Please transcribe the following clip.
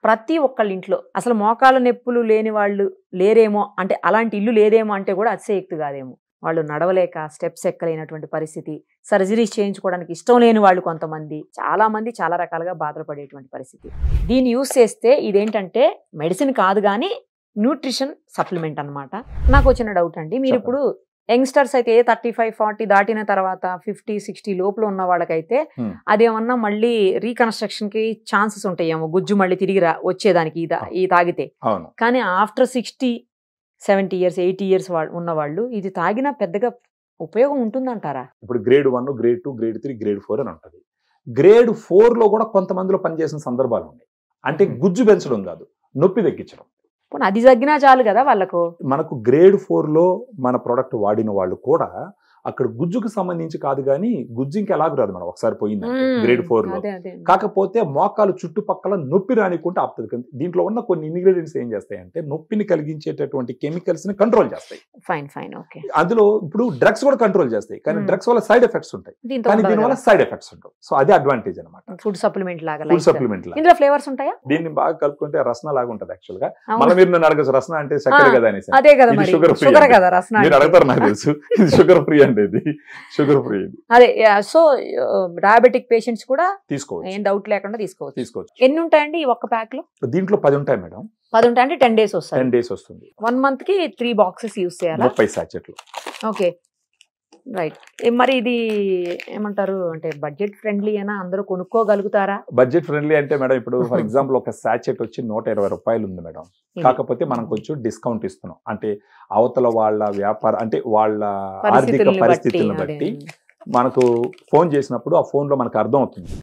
ప్రతి ఒక్కళ్ళ ఇంట్లో అసలు మోకాళ్ళ నొప్పులు లేని వాళ్ళు లేరేమో అంటే అలాంటి ఇల్లు లేదేమో అంటే కూడా అతిశయోక్తి కాదేమో. వాళ్ళు నడవలేక స్టెప్స్ ఎక్కలేనటువంటి పరిస్థితి, సర్జరీస్ చేయించుకోవడానికి ఇష్టం లేని వాళ్ళు కొంతమంది, చాలా మంది చాలా రకాలుగా బాధపడేటువంటి పరిస్థితి. దీన్ని యూస్ చేస్తే ఇదేంటంటే మెడిసిన్ కాదు కానీ న్యూట్రిషన్ సప్లిమెంట్ అన్నమాట. నాకు వచ్చిన డౌట్ అండి, మీరు ఇప్పుడు యంగ్స్టర్స్ అయితే 35-40 దాటిన తర్వాత 50-60 లోపల ఉన్న వాళ్ళకైతే అదేమన్నా మళ్ళీ రీకన్స్ట్రక్షన్ కి ఛాన్సెస్ ఉంటాయేమో, గుజ్జు మళ్ళీ తిరిగి వచ్చేదానికి ఈ తాగితే. కానీ ఆఫ్టర్ 60-70 ఇయర్స్ 80 ఇయర్స్ ఉన్న వాళ్ళు ఇది తాగినా పెద్దగా ఉపయోగం ఉంటుందంటారా? ఇప్పుడు గ్రేడ్ 1, గ్రేడ్ 2, గ్రేడ్ 3, గ్రేడ్ 4 అని ఉంటుంది. గ్రేడ్ 4 లో కూడా కొంతమందిలో పనిచేసిన సందర్భాలు ఉన్నాయి. అంటే గుజ్జు పెంచడం కాదు, నొప్పి తగ్గించడం. అది తగ్గినా చాలు కదా వాళ్ళకు. మనకు గ్రేడ్ 4 లో మన ప్రోడక్ట్ వాడిన వాళ్ళు కూడా అక్కడ గుజ్జుకు సంబంధించి కాదు కానీ గుజ్జు ఇంకా ఎలాగ రాదు మనం ఒకసారి పోయింది గ్రేడ్ 4 లో. కాకపోతే మోకాలు చుట్టుపక్కల నొప్పి రానికుంటే ఆపుతుంది. దీంట్లో ఉన్న కొన్ని ఇంగ్రీడియంట్స్ ఏం చేస్తాయంటే నొప్పిని కలిగించేటటువంటి కెమికల్స్ ని కంట్రోల్ చేస్తాయి. అందులో ఇప్పుడు డ్రగ్స్ కూడా కంట్రోల్ చేస్తాయి, కానీ డ్రగ్స్ వల్ల సైడ్ ఎఫెక్ట్స్ ఉంటాయి, కానీ దీనివల్ల సైడ్ ఎఫెక్ట్స్ ఉంటాయి. సో అదే అడ్వాంటేజ్ అనమాట. ఫుడ్ సప్లిమెంట్ లాగా. ఫుడ్ సప్లిమెంట్ లాగా ఇందులో ఫ్లేవర్స్ ఉంటాయా? దీన్ని బాగా కలుపుకుంటే రసన లాగా ఉంటుంది యాక్చువల్ గా. మళ్ళీ మీరు నన్ను అడగచ్చు రసన అంటే చక్కెర కదా అనేసి. అదే కదా మరి, షుగర్ ఫ్రీ కదా రసన. మీరు అడుగుతారు నాకు తెలుసు, ఇది షుగర్ ఫ్రీ అంటే ఇది షుగర్ ఫ్రీ. అదే సో డయాబెటిక్ పేషెంట్స్ కూడా తీసుకోవచ్చు, ఏం డౌట్ లేకుండా తీసుకోవచ్చు. ఎన్ని ఉంటాయండి ఈ ఒక్క ప్యాక్ లో? దీంట్లో 10 ఉంటాయి మేడం. 10 ఉంటాయి అంటే 10 డేస్ వస్తాయి. 10 డేస్ వస్తుంది. 1 మంత్ కి 3 బాక్సెస్ యూస్ చేయాలా? 30 సాచెట్లు. Okay right. మరి ఇది ఏమంటారు అంటే బడ్జెట్ ఫ్రెండ్లీ అయినా అందరూ కొనుక్కోగలుగుతారా? బడ్జెట్ ఫ్రెండ్లీ అంటే మేడం ఇప్పుడు ఫర్ ఎగ్జాంపుల్ ఒక సాచెట్ వచ్చి 120 రూపాయలు ఉంది మేడం. కాకపోతే మనం కొంచెం డిస్కౌంట్ ఇస్తున్నాం. అంటే అవతల వాళ్ళ వ్యాపార అంటే వాళ్ళ ఆర్థిక పరిస్థితులను బట్టి మనకు ఫోన్ చేసినప్పుడు ఆ ఫోన్ లో మనకు అర్థం అవుతుంది